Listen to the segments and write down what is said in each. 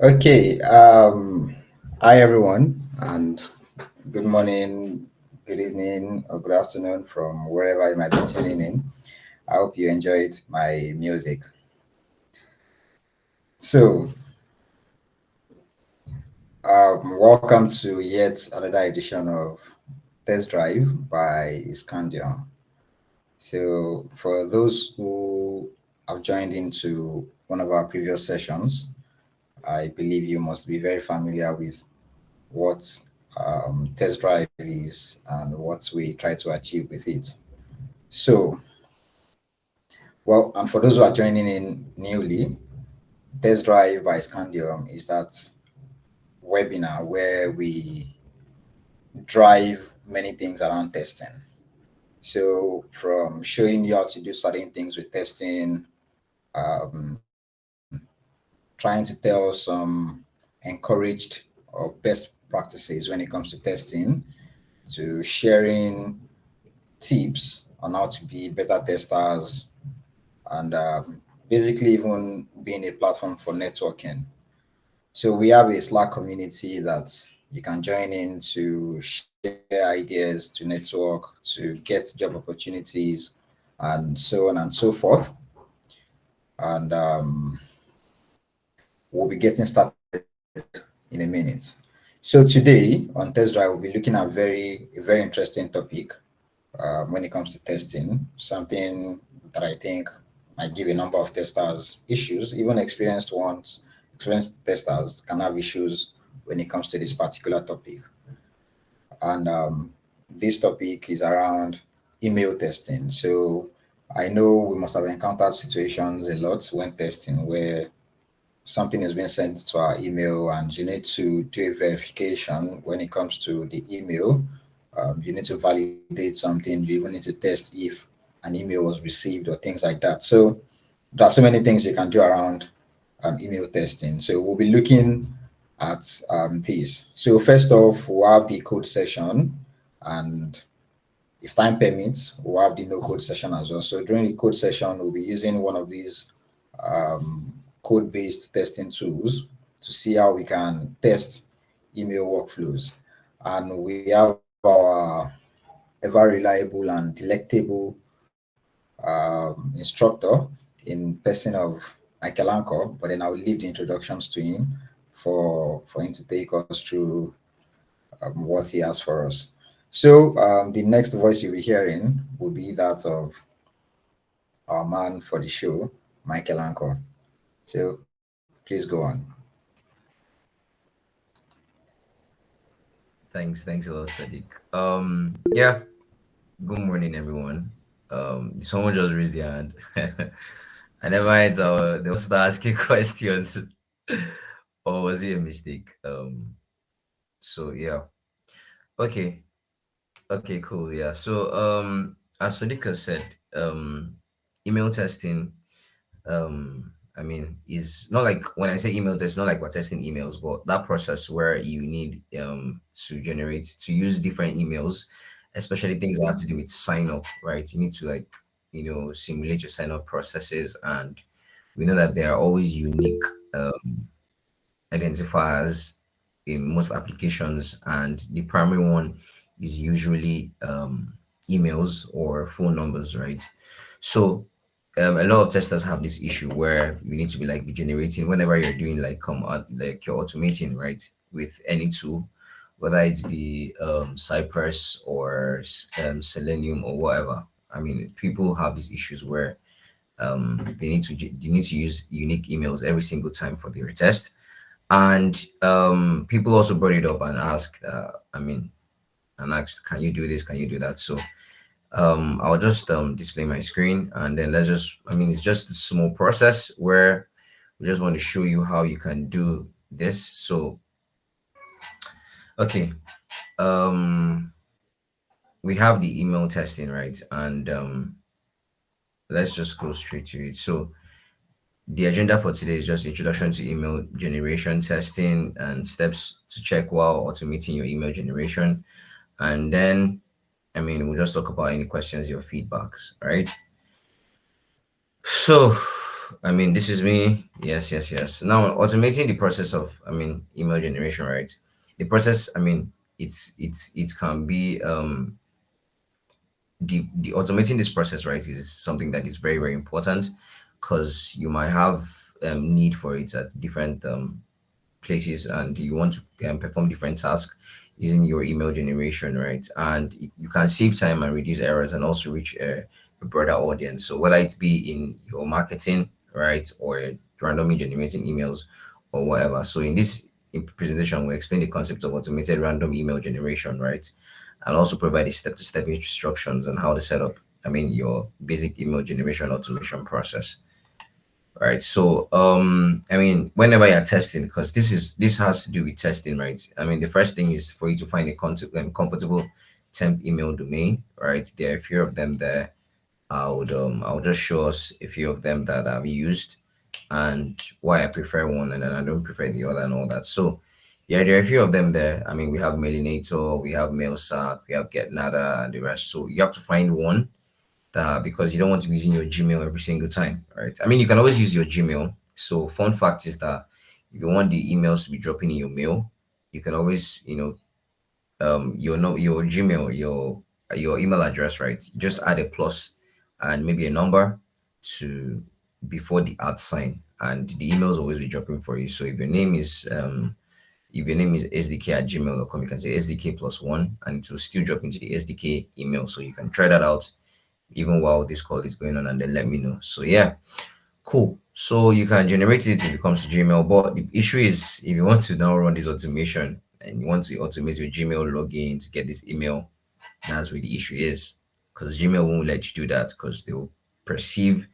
Okay. Hi everyone, and good morning, good evening, or good afternoon from wherever you might be tuning in. I hope you enjoyed my music. So, welcome to yet another edition of Test Drive by Scandium. So, for those who have joined into one of our previous sessions, I believe you must be very familiar with what test drive is and what we try to achieve with it. So, well, and for those who are joining in newly, Test Drive by Scandium is that webinar where we drive many things around testing. So, from showing you how to do certain things with testing, um, trying to tell some encouraged or best practices when it comes to testing, to sharing tips on how to be better testers, and basically even being a platform for networking. So we have a Slack community that you can join in to share ideas, to network, to get job opportunities, and so on and so forth. And we'll be getting started in a minute. So today on Test Drive, we'll be looking at a very interesting topic when it comes to testing, something that I think might give a number of testers issues, even experienced testers can have issues when it comes to this particular topic. And this topic is around email testing. So I know we must have encountered situations a lot when testing where something is being sent to our email and you need to do a verification when it comes to the email. You need to validate something. You even need to test if an email was received or things like that. So there are so many things you can do around email testing. So we'll be looking at this. So first off, we'll have the code session, and if time permits, we'll have the no code session as well. So during the code session, we'll be using one of these code-based testing tools to see how we can test email workflows. And we have our ever reliable and delectable instructor in person of Michael Anchor, but then I'll leave the introductions to him for him to take us through what he has for us. So the next voice you'll be hearing will be that of our man for the show, Michael Anchor. So please go on. Thanks a lot, Sadiq. Yeah. Good morning, everyone. Someone just raised their hand. I never mind. They want to asking questions, or was it a mistake? So yeah. Okay. Okay. Cool. Yeah. So as Sadiq has said, email testing. I mean, is not like when I say email test, not like we're testing emails, but that process where you need to use different emails, especially things that have to do with sign up, right? You need to like simulate your sign up processes, and we know that there are always unique identifiers in most applications, and the primary one is usually emails or phone numbers, right? So a lot of testers have this issue where you need to be like generating whenever you're doing like like you're automating, right, with any tool, whether it be Cypress or Selenium or whatever. I mean, people have these issues where they need to use unique emails every single time for their test, and people also brought it up and asked, and asked, can you do this? Can you do that? So I'll just display my screen, and then it's just a small process where we just want to show you how you can do this. So, okay, um, we have the email testing, right? And let's just go straight to it. So, the agenda for today is just introduction to email generation testing and steps to check while automating your email generation. And then, we'll just talk about any questions, your feedbacks, right? So, I mean, this is me. Yes, yes, yes. Now, automating the process of, email generation, right? The process, it can be the automating this process, right, is something that is very, very important because you might have need for it at different places, and you want to perform different tasks using your email generation, right? And you can save time and reduce errors and also reach a broader audience. So whether it be in your marketing, right, or randomly generating emails or whatever. So in this presentation, we explain the concept of automated random email generation, right? And also provide the step-to-step instructions on how to set up, your basic email generation automation process. Right. So, whenever you're testing, because this has to do with testing, right? The first thing is for you to find a comfortable temp email domain, right? There are a few of them there. I'll just show us a few of them that I've used and why I prefer one and then I don't prefer the other and all that. So, yeah, there are a few of them there. We have Mailinator, we have MailSack, we have GetNada, and the rest. So you have to find one because you don't want to be using your Gmail every single time, right? You can always use your Gmail. So, fun fact is that if you want the emails to be dropping in your mail, you can always, your Gmail, your email address, right? You just add a plus and maybe a number to before the @ sign, and the emails always be dropping for you. So if your name is sdk at gmail.com, you can say sdk plus one, and it will still drop into the sdk email. So you can try that out even while this call is going on and then let me know. So yeah, cool. So you can generate it if it comes to Gmail, but the issue is if you want to now run this automation and you want to automate your Gmail login to get this email, that's where the issue is. Because Gmail won't let you do that because they will perceive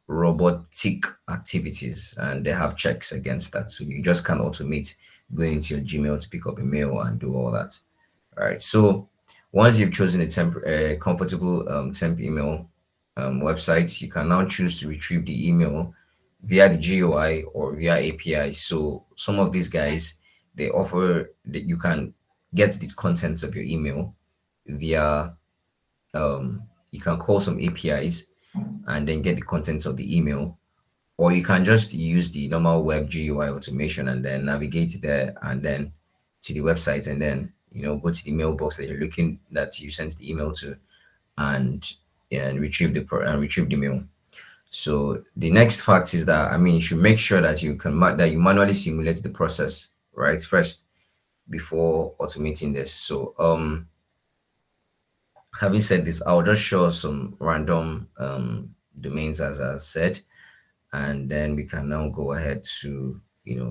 robotic activities and they have checks against that. So you just can't automate going into your Gmail to pick up a mail and do all that. All right. So once you've chosen a comfortable temp email website, you can now choose to retrieve the email via the GUI or via API. So some of these guys they offer that you can get the contents of your email via you can call some APIs and then get the contents of the email, or you can just use the normal web GUI automation and then navigate there and then to the website and then go to the mailbox that you sent the email to and and retrieve the mail. So the next fact is that you should make sure that that you manually simulate the process right first before automating this. So having said this, I'll just show some random domains as I said, and then we can now go ahead to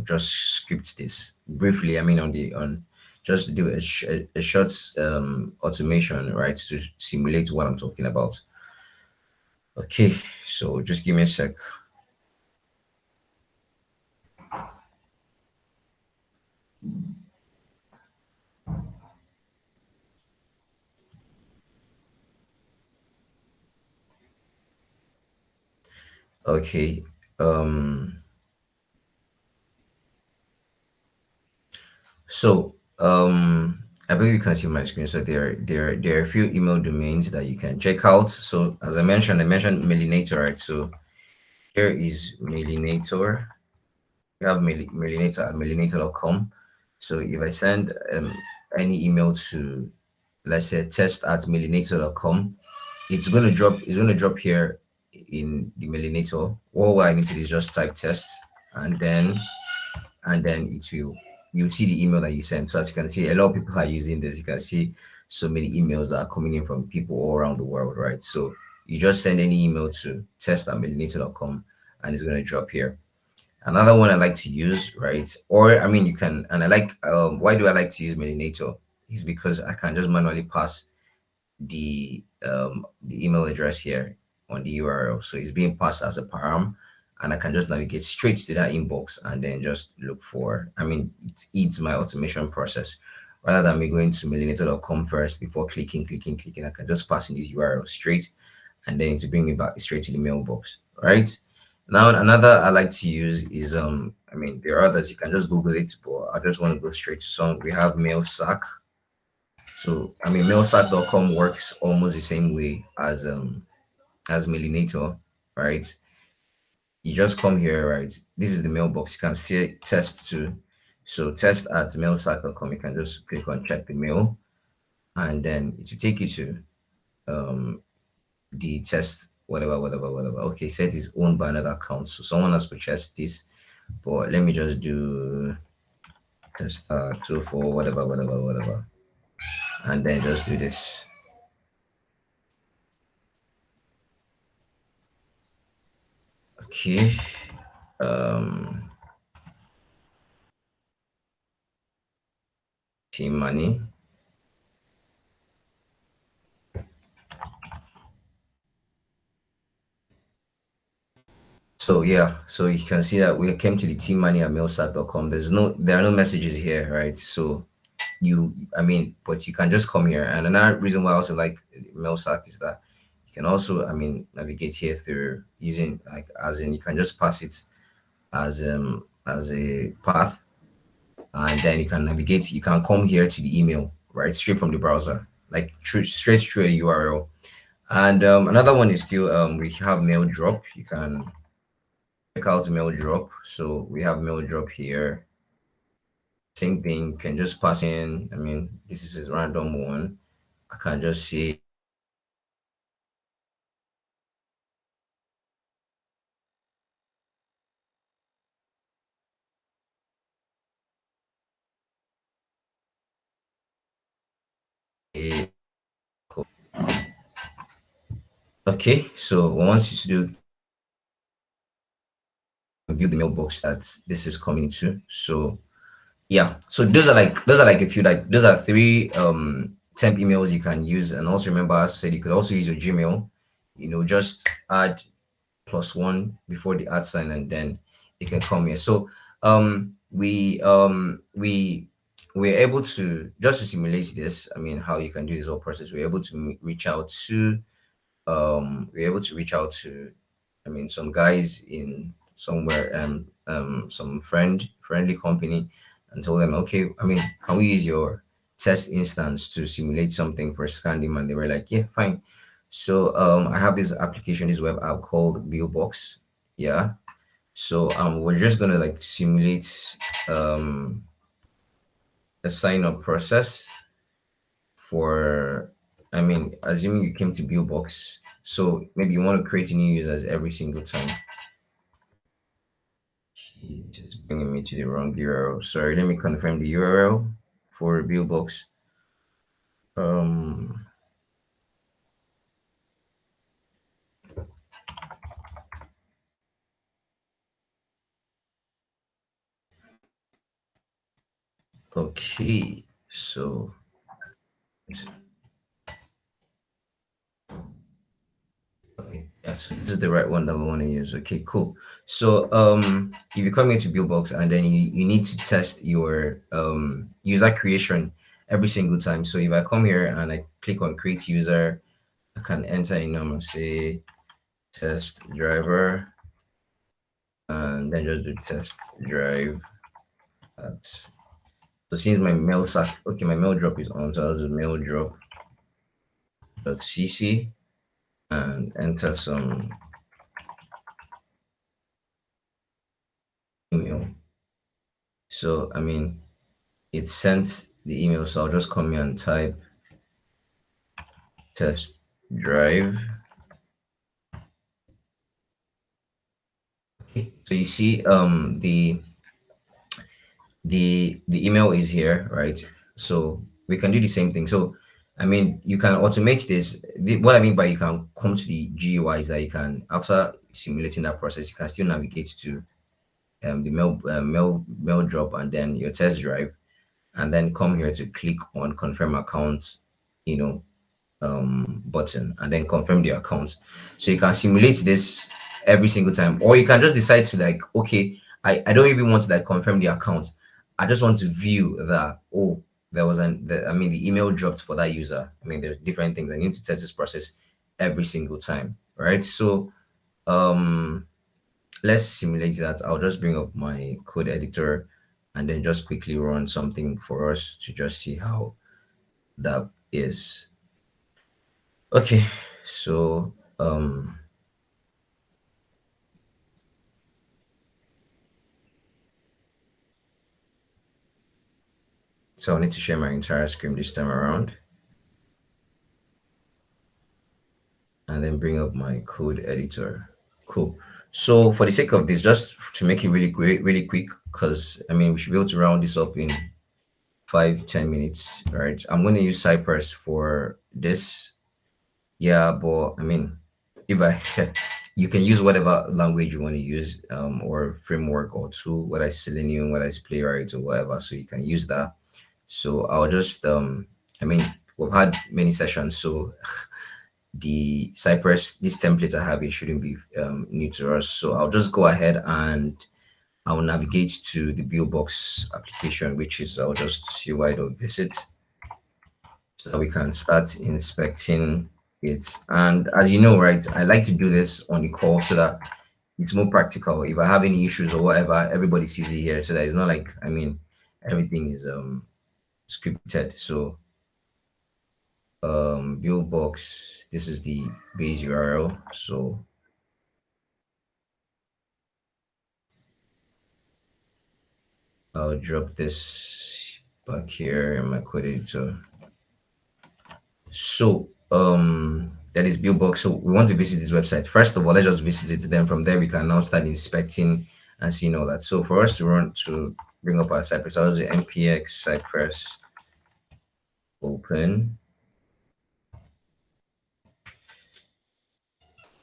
just script this briefly. On just do a short automation, right, to simulate what I'm talking about. Okay, so just give me a sec. Okay, um so I believe you can see my screen. So there are a few email domains that you can check out. So as I mentioned Mailinator, right? So here is Mailinator. You have Mailinator at mailinator.com. So if I send any email to, let's say, test at mailinator.com, it's gonna drop here in the Mailinator. All I need to do is just type test and then you'll see the email that you sent. So as you can see, a lot of people are using this. You can see so many emails that are coming in from people all around the world, right? So you just send any email to test at mailinator.com and it's gonna drop here. Another one I like to use, right? Or you can, and I like. Why do I like to use Melinator? Is because I can just manually pass the email address here on the URL, so it's being passed as a param, and I can just navigate straight to that inbox and then just look for. It eats my automation process rather than me going to melinator.com first before clicking. I can just pass in this URL straight, and then to bring me back straight to the mailbox, right? Now, another I like to use is there are others you can just Google it, but I just want to go straight to some. We have MailSack. So MailSack.com works almost the same way as Mailinator, right? you just come here, right? This is the mailbox. You can see test to. So test at mailsack.com. You can just click on check the mail, and then it will take you to um the test, whatever. Okay, said it's owned by another account. So someone has purchased this. But let me just do test two for whatever. And then just do this. Okay. Um team money. So yeah, so you can see that we came to the team money at mailsack.com. There are no messages here, right? So but you can just come here. And another reason why I also like mailsack is that you can also, navigate here through using, like, as in, you can just pass it as a path, and then you can navigate. You can come here to the email, right, straight from the browser, like straight through a URL. And another one is still, we have mail drop. You can check out mail drop. So we have mail drop here. Same thing, can just pass in. This is a random one. I can just say okay. So once you do view the mailbox that this is coming to, so yeah, so those are like a few, like, those are three temp emails you can use. And also remember, as I said, you could also use your Gmail. Just add +1 before the @ sign, and then it can come here. So we're able to, just to simulate this, how you can do this whole process. We're able to reach out to, some guys in somewhere, some friendly company, and told them, okay, can we use your test instance to simulate something for Scandium? And they were like, yeah, fine. So I have this application, this web app called Billbox. Yeah. So we're just gonna, like, simulate um a sign up process for, assuming you came to Billbox. So maybe you want to create new users every single time. Just bringing me to the wrong URL. Sorry, let me confirm the URL for Billbox. Um, okay, so okay, yeah, so this is the right one that we want to use. Okay, cool. So if you come into Billbox, and then you need to test your user creation every single time. So if I come here and I click on create user, I can enter a number, say test driver, and then just do test drive at. So since my my mail drop is on, so I'll do mail drop .cc and enter some email. So it sent the email, so I'll just come here and type test drive. Okay. So you see the email is here, right? So we can do the same thing. So you can automate this. What I mean by you can come to the GUI is that you can, after simulating that process, you can still navigate to the mail drop, and then your test drive, and then come here to click on confirm account, you know, button, and then confirm the account. So you can simulate this every single time, or you can just decide to, like, okay, I don't even want to, like, confirm the account. I just want to view that, oh, there was the email dropped for that user. There's different things. I need to test this process every single time, right? So let's simulate that. I'll just bring up my code editor and then just quickly run something for us to just see how that is. Okay, so So I'll need to share my entire screen this time around and then bring up my code editor. Cool. So for the sake of this, just to make it really quick, because I mean we should be able to round this up in 5-10 minutes. All right. I'm going to use Cypress for this. Yeah, but I mean, if I you can use whatever language you want to use, or framework or tool, whether it's Selenium, whether it's Playwright or whatever. So you can use that. So I'll just I mean, we've had many sessions, so the Cypress, this template I have, it shouldn't be new to us. So I'll just go ahead and I'll navigate to the Billbox application, which is I'll just see why to visit so that we can start inspecting it. And as you know, right, I like to do this on the call so that it's more practical. If I have any issues or whatever, everybody sees it here. So that it's not like, I mean, everything is scripted. So Billbox, this is the base URL. So I'll drop this back here in my code editor. So that is Billbox. So we want to visit this website. First of all, let's just visit it. Then from there we can now start inspecting and seeing all that. So for us to run to bring up our Cypress, I'll do npx cypress open.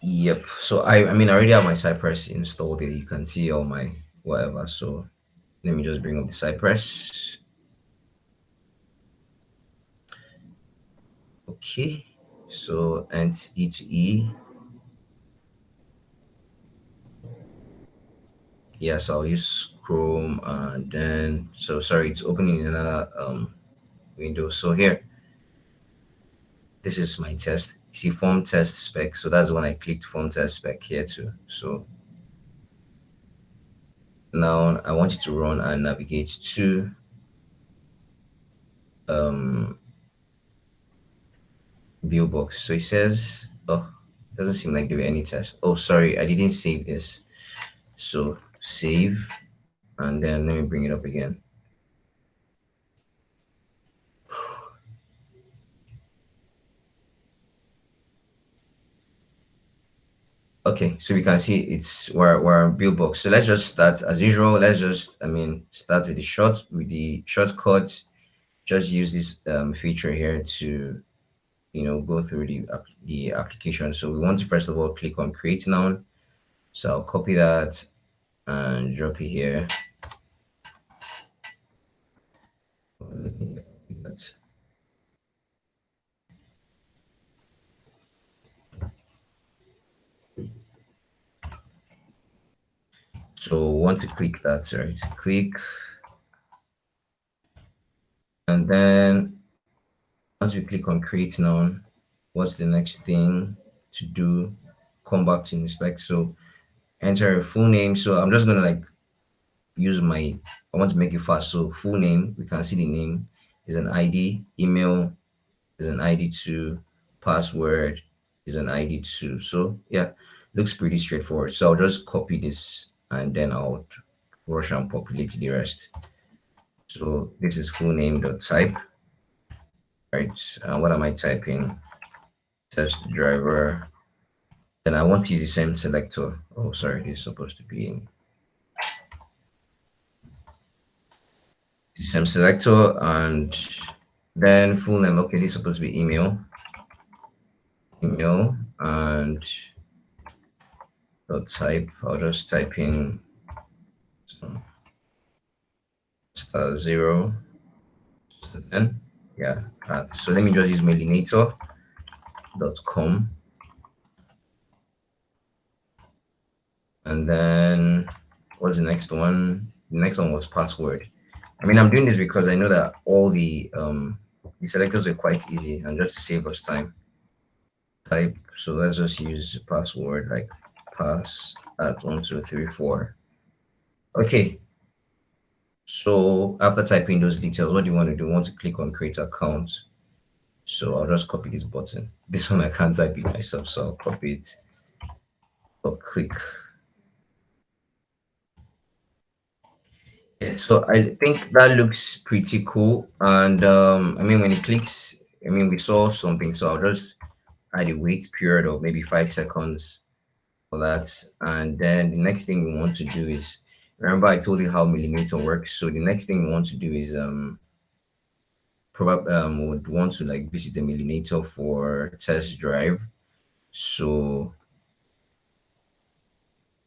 Yep. So I mean I already have my Cypress installed here. You can see all my whatever. So let me just bring up the Cypress. Okay. So and E to E. Yes, I'll use Chrome and then so sorry, it's opening in another window. So here, this is my test. See form test spec. So that's when I clicked form test spec here too. So now I want you to run and navigate to um Viewbox. So it says, oh, it doesn't seem like there were any tests. Oh, sorry, I didn't save this. So save and then let me bring it up again. Okay, so we can see we're on Billbox. So let's just start as usual. Let's just start with the shortcut. Just use this feature here to go through the application. So we want to first of all click on create now. So I'll copy that and drop it here. So want to click that, right? Click, and then once we click on create now, what's the next thing to do? Come back to inspect. So enter a full name. So I'm just gonna like use my, I want to make it fast. So full name, we can see the name is an ID, email is an ID too, password is an ID too. So yeah, looks pretty straightforward. So I'll just copy this and then I'll rush and populate the rest. So this is full name dot type, right? What am I typing? Test driver. Then I want to use the same selector. Oh, sorry, this is supposed to be in the same selector and then full name. Okay, this is supposed to be email and dot type. I'll just type in zero then yeah so let me just use mailinator.com and then what's the next one? The next one was password. I mean I'm doing this because I know that all the selectors are quite easy and just to save us time type. So let's just use password like pass at 1234. Okay, so after typing those details, what do you want to do? You want to click on create account. So I'll just copy this button. This one I can't type it myself, so I'll copy it or click. Yeah, so I think that looks pretty cool. And I mean, when it clicks, I mean, we saw something. So I'll just add a wait period of maybe 5 seconds for that. And then the next thing we want to do is, remember I told you how millimeter works. So the next thing we want to do is probably would want to like visit a millinator for test drive. So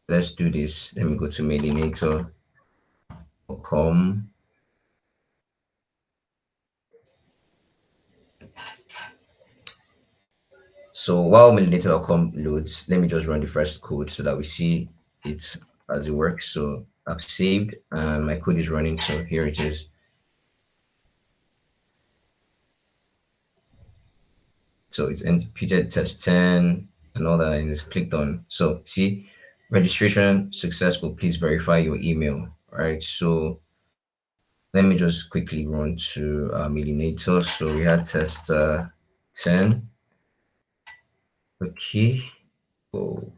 let's do this. Let me go to millinator.com. So while millinator.com loads, let me just run the first code so that we see it as it works. So I've saved and my code is running. So here it is. So it's imputed test 10 and all that and it's clicked on. So see, registration successful. Please verify your email. All right. So let me just quickly run to millinator. So we had test 10. Okay. Oh.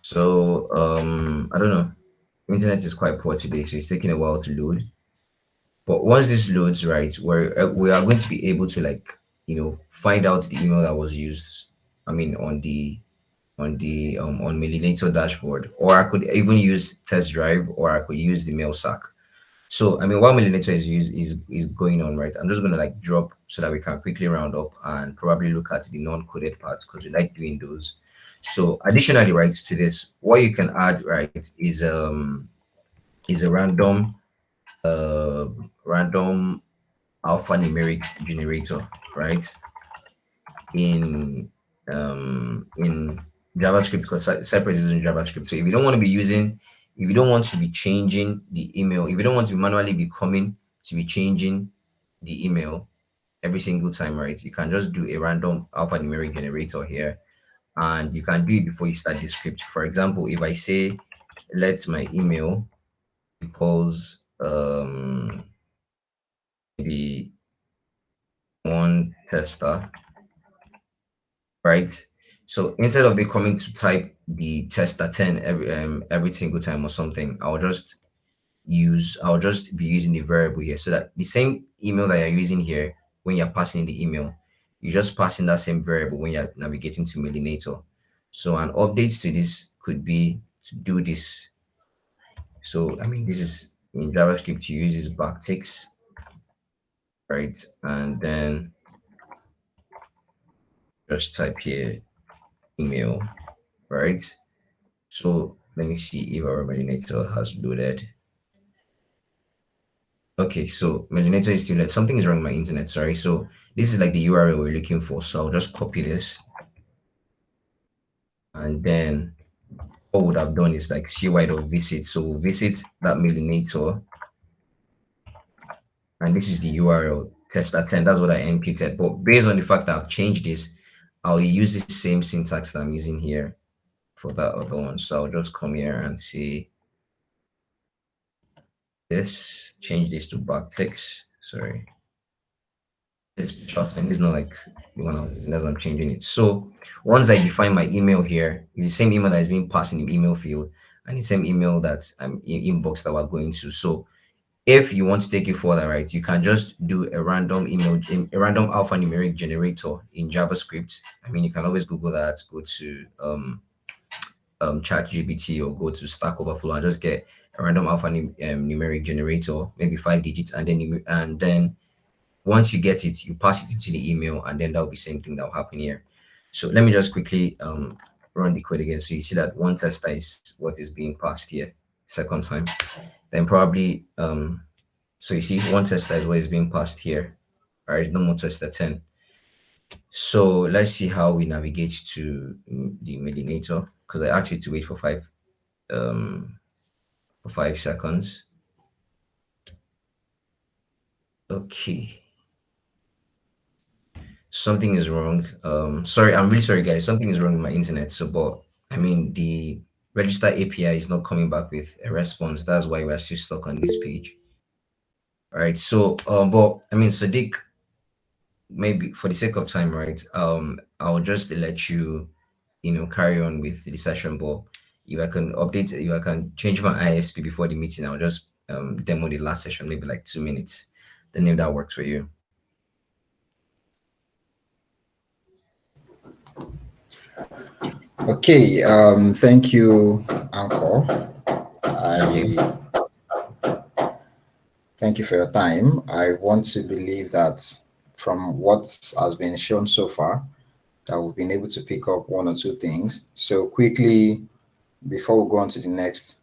So I don't know. Internet is quite poor today, so it's taking a while to load. But once this loads, right, we are going to be able to like find out the email that was used. I mean, on Millinator dashboard, or I could even use test drive, or I could use the mail sack. So I mean, while Millinator is going on, right, I'm just gonna like drop so that we can quickly round up and probably look at the non-coded parts because we like doing those. So additionally, right, to this, what you can add, right, is a uh random alphanumeric generator, right? In JavaScript because Cypress is in JavaScript. So if you don't want to be changing the email, if you don't want to manually be coming to be changing the email every single time, right? You can just do a random alphanumeric generator here, and you can do it before you start the script. For example, if I say let my email equals maybe one tester, right? So instead of me coming to type the tester 10 every single time or something, I'll just be using the variable here so that the same email that you're using here when you're passing the email, you just pass in that same variable when you're navigating to Millinator. So an update to this could be to do this. So I mean this is in JavaScript you use this backticks, right? And then just type here email, right? So let me see if our Melinator has loaded. Okay, so Melinator is still something is wrong with my internet. Sorry. So this is like the URL we're looking for. So I'll just copy this, and then what would have done is like cy.visit. So we'll visit that Melinator, and this is the URL test@10. That's what I encrypted. But based on the fact that I've changed this, I'll use the same syntax that I'm using here for that other one. So I'll just come here and see this, change this to backticks. Sorry. It's short and it's not like the one as I'm changing it. So once I define my email here, it's the same email that is being passed in the email field and the same email that I'm inbox that we're going to. So if you want to take it further, right, you can just do a random a random alphanumeric generator in JavaScript. I mean, you can always Google that, go to chat GPT or go to Stack Overflow and just get a random alphanumeric generator, maybe 5 digits, and then once you get it, you pass it into the email, and then that'll be same thing that will happen here. So let me just quickly run the code again. So you see that one tester is what is being passed here, second time. Then probably so you see one tester is what is being passed here. All right, no more tester 10. So let's see how we navigate to the Medinator because I asked you to wait um for 5 seconds. Okay. Something is wrong. Sorry, I'm really sorry, guys. Something is wrong with my internet. So, but I mean, register API is not coming back with a response. That's why we're still stuck on this page. All right. So, but I mean, Sadiq, maybe for the sake of time, right? I'll just let you, carry on with the session. But if I can update, if I can change my ISP before the meeting, I'll just demo the last session, maybe like 2 minutes. Then if that works for you. Okay, thank you, Anchor. Okay. I thank you for your time. I want to believe that from what has been shown so far, that we've been able to pick up one or two things. So quickly, before we go on to the next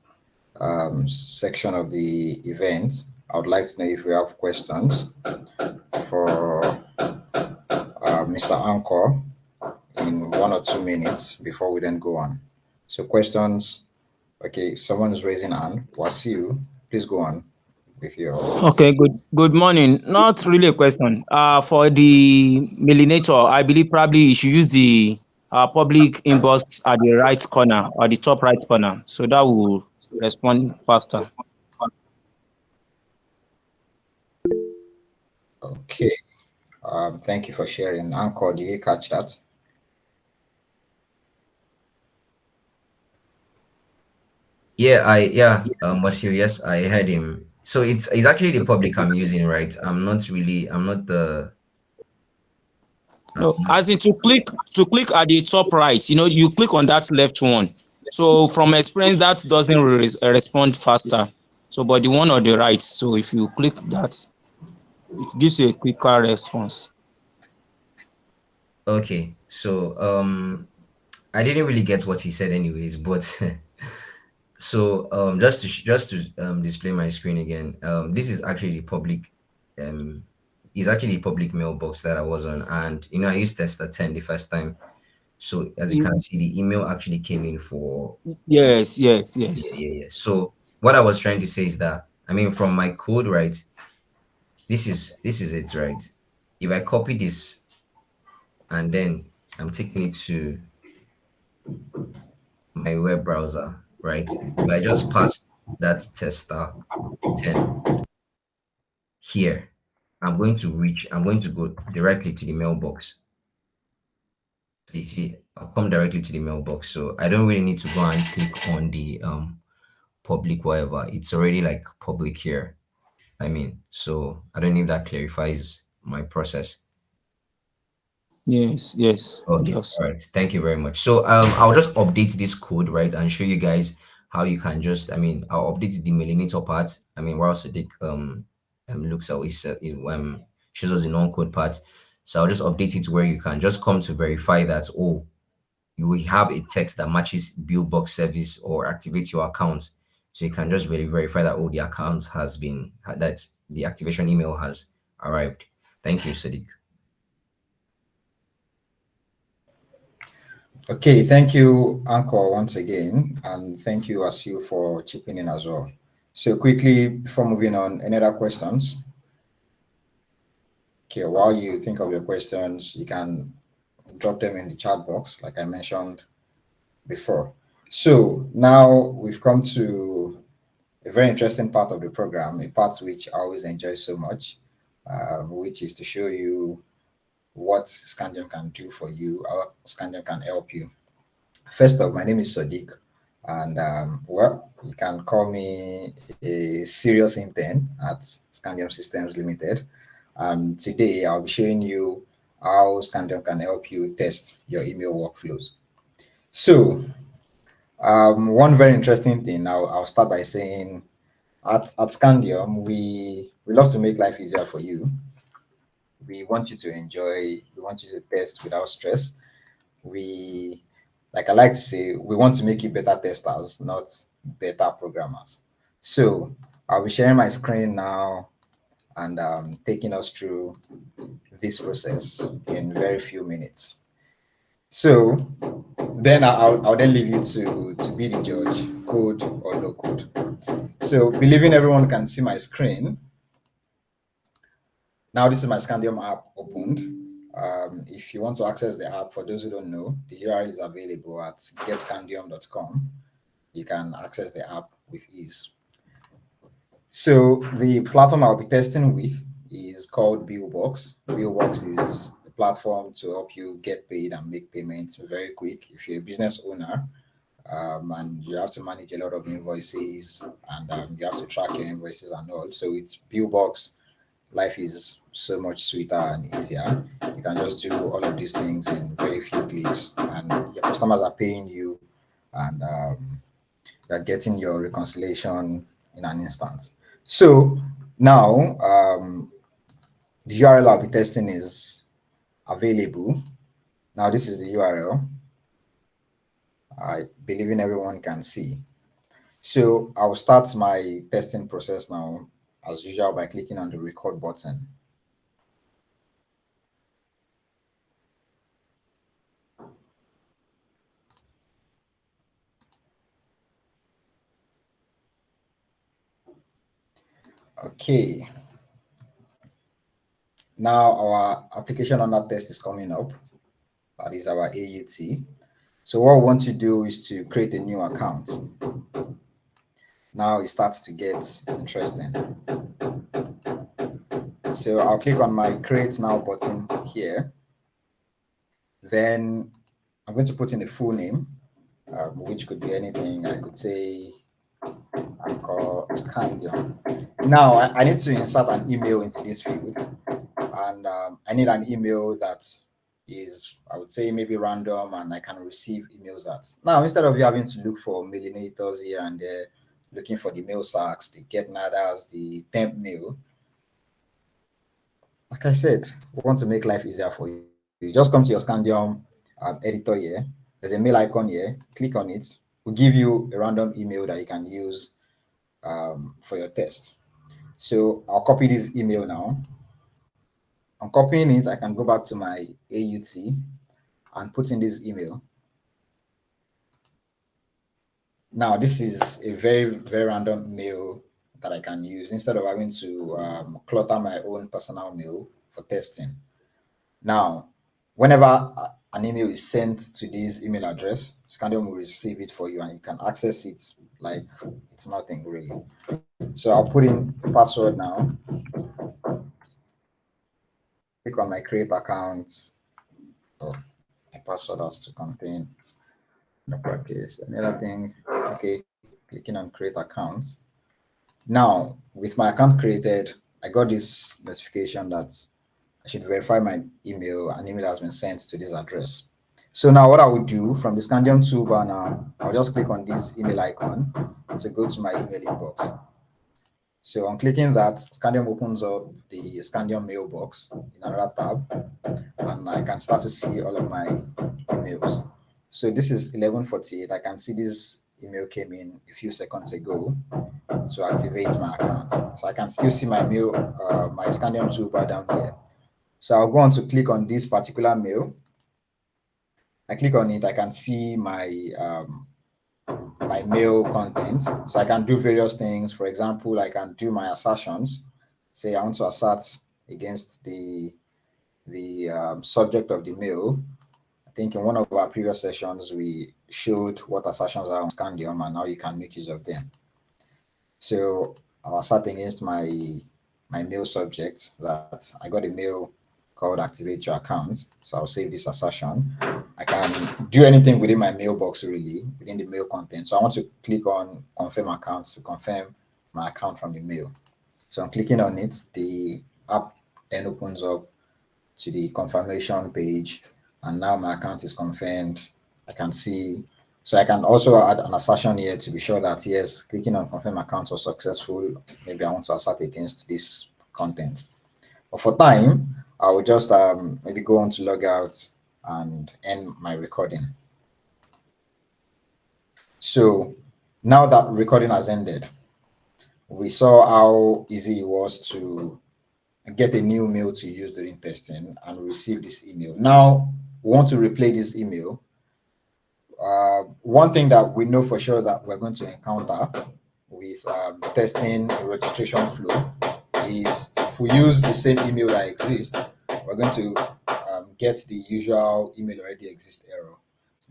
section of the event, I would like to know if we have questions for Mr. Anchor in 1 or 2 minutes before we then go on. So questions. Okay, someone is raising hand. Wasiu, please go on with your. Okay, good morning. Not really a question. For the millinator, I believe probably you should use the public inbox at the right corner or the top right corner, so that will respond faster. Okay. Thank you for sharing. Anchor, did you catch that? Monsieur, yes, I heard him. So it's actually the public I'm using, right? I'm not the No, as in to click at the top right, you click on that left one. So from experience, that doesn't respond faster. So, but the one on the right, so if you click that, it gives you a quicker response. okay. So I didn't really get what he said anyways, but so just to display my screen again, this is actually the public um is actually the public mailbox that I was on, and I used tester 10 the first time. So as you can You, see, the email actually came in for this. yes, yes, Yeah, yes. yeah, yeah. So what I was trying to say is that, I mean, from my code, right? This is it, right? If I copy this and then I'm taking it to my web browser, right? If I just pass that tester 10 here, I'm going to go directly to the mailbox. So you see, I'll come directly to the mailbox. So I don't really need to go and click on the public whatever. It's already like public here. I mean, so I don't know if that clarifies my process. Yes, yes, it Okay, does. all right. Thank you very much. So I'll just update this code, right, and show you guys how you can just, I mean, I'll update the myelinator part. I mean, while Sadiq looks at shows us the non-code part. So I'll just update it where you can just come to verify that, oh, you will have a text that matches bill box service or activate your account. So you can just really verify that, oh, the account has been, that the activation email has arrived. Thank you, Sadiq. Okay, thank you, Anchor, once again, and thank you, Asil, for chipping in as well. So quickly, before moving on, any other questions? Okay, while you think of your questions, you can drop them in the chat box, like I mentioned before. So now we've come to a very interesting part of the program, a part which I always enjoy so much, which is to show you what Scandium can do for you, how Scandium can help you. First off, my name is Sadiq, and well, you can call me a serious intern at Scandium Systems Limited. And today I'll be showing you how Scandium can help you test your email workflows. So, one very interesting thing, I'll start by saying at Scandium, we love to make life easier for you. We want you to enjoy, we want you to test without stress. We, like I like to say, we want to make you better testers, not better programmers. So I'll be sharing my screen now and taking us through this process in very few minutes. So then I'll then leave you to be the judge, code or no code. So believing everyone can see my screen, now this is my Scandium app opened. If you want to access the app, for those who don't know, the URL is available at getscandium.com. you can access the app with ease. So the platform I'll be testing with is called Billbox. Billbox is a platform to help you get paid and make payments very quick. If you're a business owner, and you have to manage a lot of invoices, and you have to track your invoices and all. So it's Billbox. Life is so much sweeter and easier. You can just do all of these things in very few clicks, and your customers are paying you, and you're getting your reconciliation in an instant. So now, the URL I'll be testing is available. Now, this is the URL. I believe in everyone can see. So I'll start my testing process now, as usual, by clicking on the record button. Okay, now our application under test is coming up. That is our AUT. So what we want to do is to create a new account. Now it starts to get interesting. So I'll click on my create now button here. Then I'm going to put in a full name, which could be anything. I could say I'm called Scandium. Now I need to insert an email into this field, and I need an email that is, I would say, maybe random, and I can receive emails that. Now, instead of you having to look for mailinators here and there, looking for the mail sacks, the get nadas, the temp mail, like I said, we want to make life easier for you. You just come to your Scandium editor here. There's a mail icon here. Click on it. We'll give you a random email that you can use for your test. So I'll copy this email now. On copying it, I can go back to my AUT and put in this email. Now, this is a very random mail that I can use instead of having to clutter my own personal mail for testing. Now, whenever an email is sent to this email address, Scandium will receive it for you and you can access it like it's nothing really. So I'll put in a password now. Click on my create account. Oh, my password has to contain uppercase. Another thing, okay, clicking on create account. Now, with my account created, I got this notification that I should verify my email. An email has been sent to this address. So now what I would do from the Scandium toolbar now, I'll just click on this email icon to go to my email inbox. So on clicking that, Scandium opens up the Scandium mailbox in another tab, and I can start to see all of my emails. So this is 11:48. I can see this email came in a few seconds ago to activate my account. So I can still see my mail, my Scandium toolbar down here. So I'll go on to click on this particular mail. I click on it, I can see my mail content. So I can do various things. For example, I can do my assertions. Say I want to assert against the subject of the mail. I think in one of our previous sessions we showed what assertions are on Scandium and how you can make use of them. So I'll assert against my mail subject that I got a mail called activate your account. So I'll save this assertion. I can do anything within my mailbox really, within the mail content. So I want to click on confirm account to confirm my account from the mail. So I'm clicking on it. The app then opens up to the confirmation page, and now my account is confirmed. I can see, so I can also add an assertion here to be sure that yes, clicking on confirm account was successful. Maybe I want to assert against this content. But for time, I will just maybe go on to log out and end my recording. So now that recording has ended, we saw how easy it was to get a new mail to use during testing and receive this email. Now we want to replay this email. One thing that we know for sure that we're going to encounter with testing a registration flow is if we use the same email that exists, we're going to get the usual email already exists error.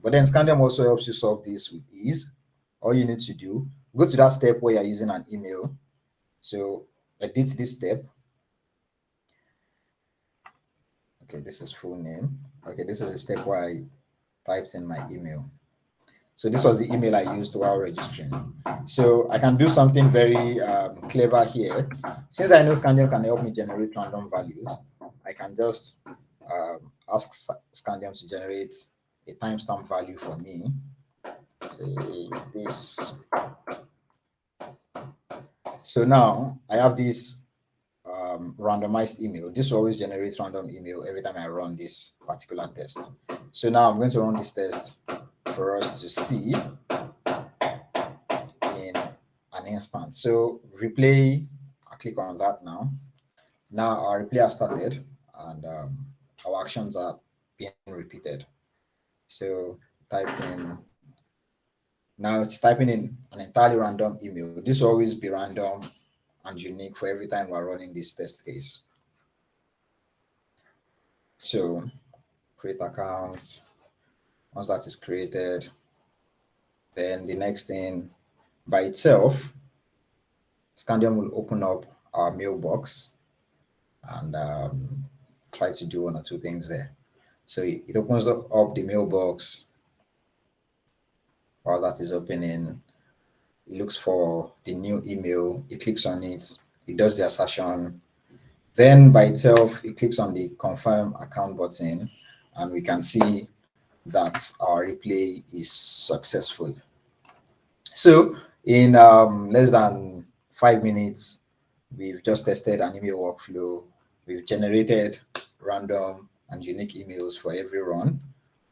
But then Scandium also helps you solve this with ease. all you need to do, go to that step where you're using an email. So edit this step. Okay, this is full name. Okay, this is a step where I typed in my email. So this was the email I used while registering. So I can do something very clever here. Since I know Scandium can help me generate random values, I can just ask Scandium to generate a timestamp value for me. Say this. So now I have this randomized email. This always generates random email every time I run this particular test. So now I'm going to run this test for us to see in an instant. So replay, I click on that now. Now our replay has started and our actions are being repeated. So typed in, now it's typing in an entirely random email. This will always be random and unique for every time we're running this test case. So create accounts. Once that is created, then the next thing by itself, Scandium will open up our mailbox and try to do one or two things there. So it opens up the mailbox. While that is opening, it looks for the new email, it clicks on it, it does the assertion. Then by itself, it clicks on the confirm account button, and we can see that our replay is successful. So in less than 5 minutes, we've just tested an email workflow. We've generated random and unique emails for every run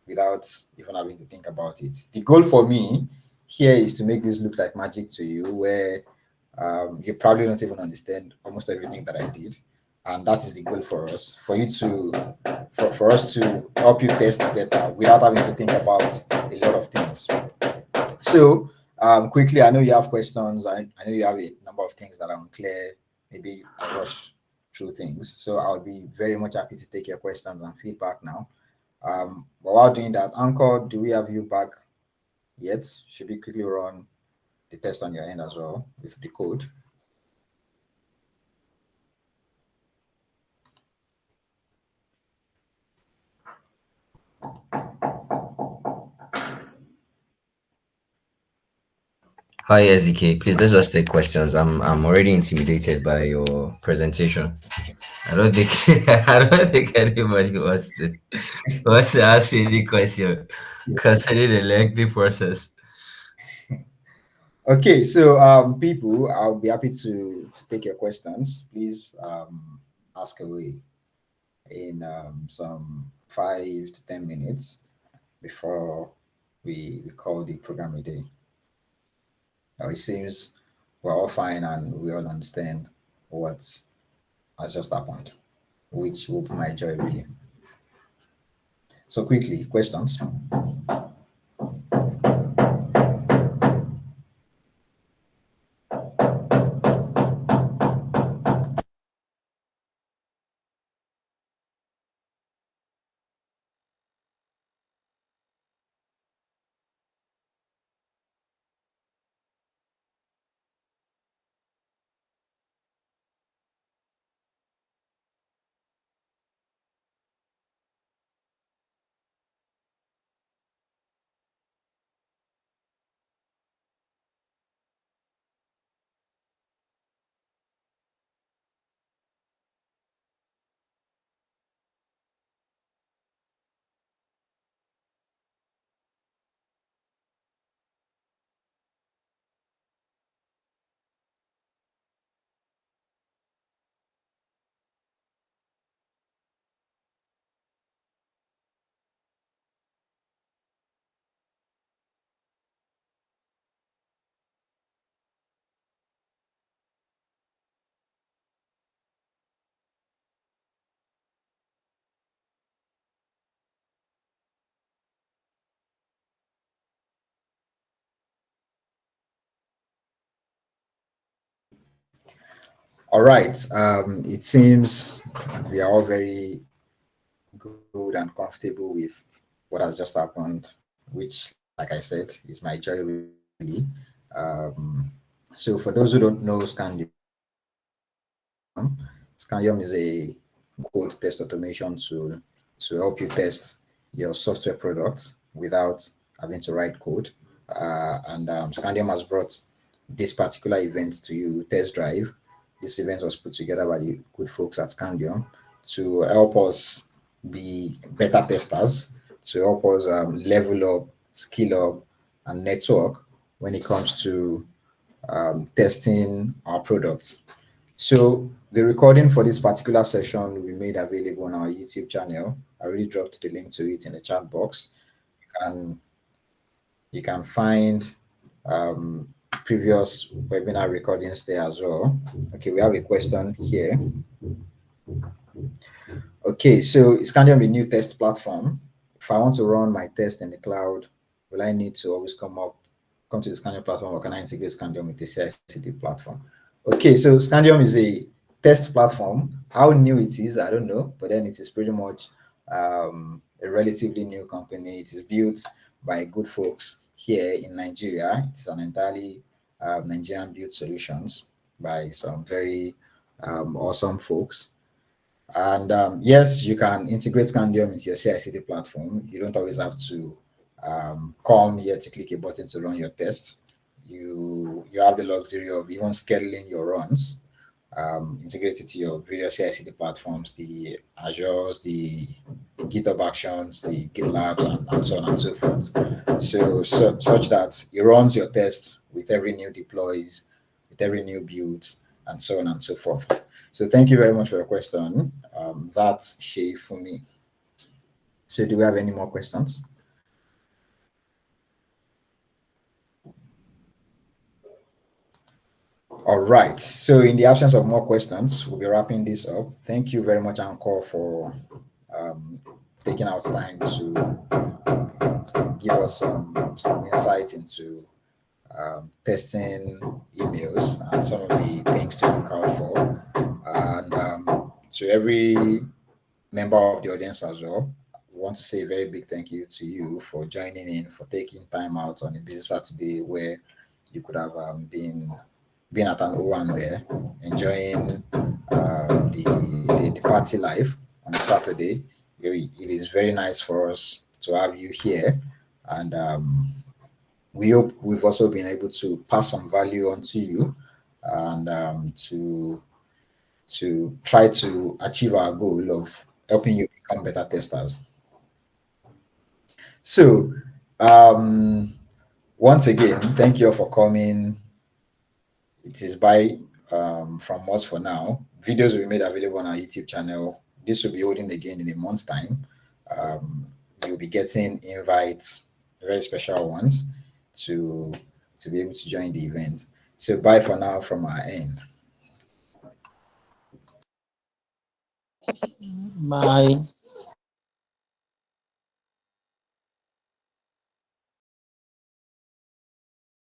without even having to think about it. The goal for me here is to make this look like magic to you, where you probably don't even understand almost everything that I did. And that is the goal for us, for you to, for us to help you test better without having to think about a lot of things. So, quickly, I know you have questions. I know you have a number of things that are unclear. Maybe I rushed through things. So, I would be very much happy to take your questions and feedback now. But while doing that, Anchor, do we have you back yet? Should we quickly run the test on your end as well with the code? Hi SDK, please let's just take questions. I'm already intimidated by your presentation. I don't think I don't think anybody wants to ask me any question concerning the lengthy process. Okay, so people, I'll be happy to take your questions. Please ask away in some 5 to 10 minutes before we call the program a day. Now, it seems we're all fine and we all understand what has just happened, which will be my joy really. So quickly, questions. All right. It seems we are all very good and comfortable with what has just happened, which, like I said, is my joy really. Um, so for those who don't know Scandium is a code test automation tool to help you test your software products without having to write code. And Scandium has brought this particular event to you, Test Drive. This event was put together by the good folks at Scandium to help us be better testers, to help us level up, skill up, and network when it comes to testing our products. So the recording for this particular session will be made available on our YouTube channel. I already dropped the link to it in the chat box. And you can find previous webinar recordings there as well. Okay, we have a question here. Okay, so is Scandium a new test platform? If I want to run my test in the cloud, will I need to always come to the Scandium platform, or can I integrate Scandium with the CI/CD platform? Okay, so Scandium is a test platform. How new it is, I don't know, but then it is pretty much a relatively new company. It is built by good folks here in Nigeria. It's an entirely Nigerian built solutions by some very awesome folks. And yes, you can integrate Scandium into your CI/CD platform. You don't always have to come here to click a button to run your test. You have the luxury of even scheduling your runs, integrated to your various CI/CD platforms, the Azures, the GitHub Actions, the GitLabs, and so on and so forth. So such that it runs your tests with every new deploys, with every new builds, and so on and so forth. So thank you very much for your question. That's Shay for me. So do we have any more questions? All right. So in the absence of more questions, we'll be wrapping this up. Thank you very much, Anchor, for um, taking out time to give us some insight into testing emails and some of the things to look out for. And to every member of the audience as well, we want to say a very big thank you to you for joining in, for taking time out on a busy Saturday where you could have been at an O1 there, enjoying the party life on a Saturday. It is very nice for us to have you here, and we hope we've also been able to pass some value on to you, and to try to achieve our goal of helping you become better testers. So, once again, thank you all for coming. It is bye from us for now. Videos will be made available on our YouTube channel. This will be holding again in a month's time. You'll be getting invites, very special ones, to be able to join the event. So bye for now from our end. Bye.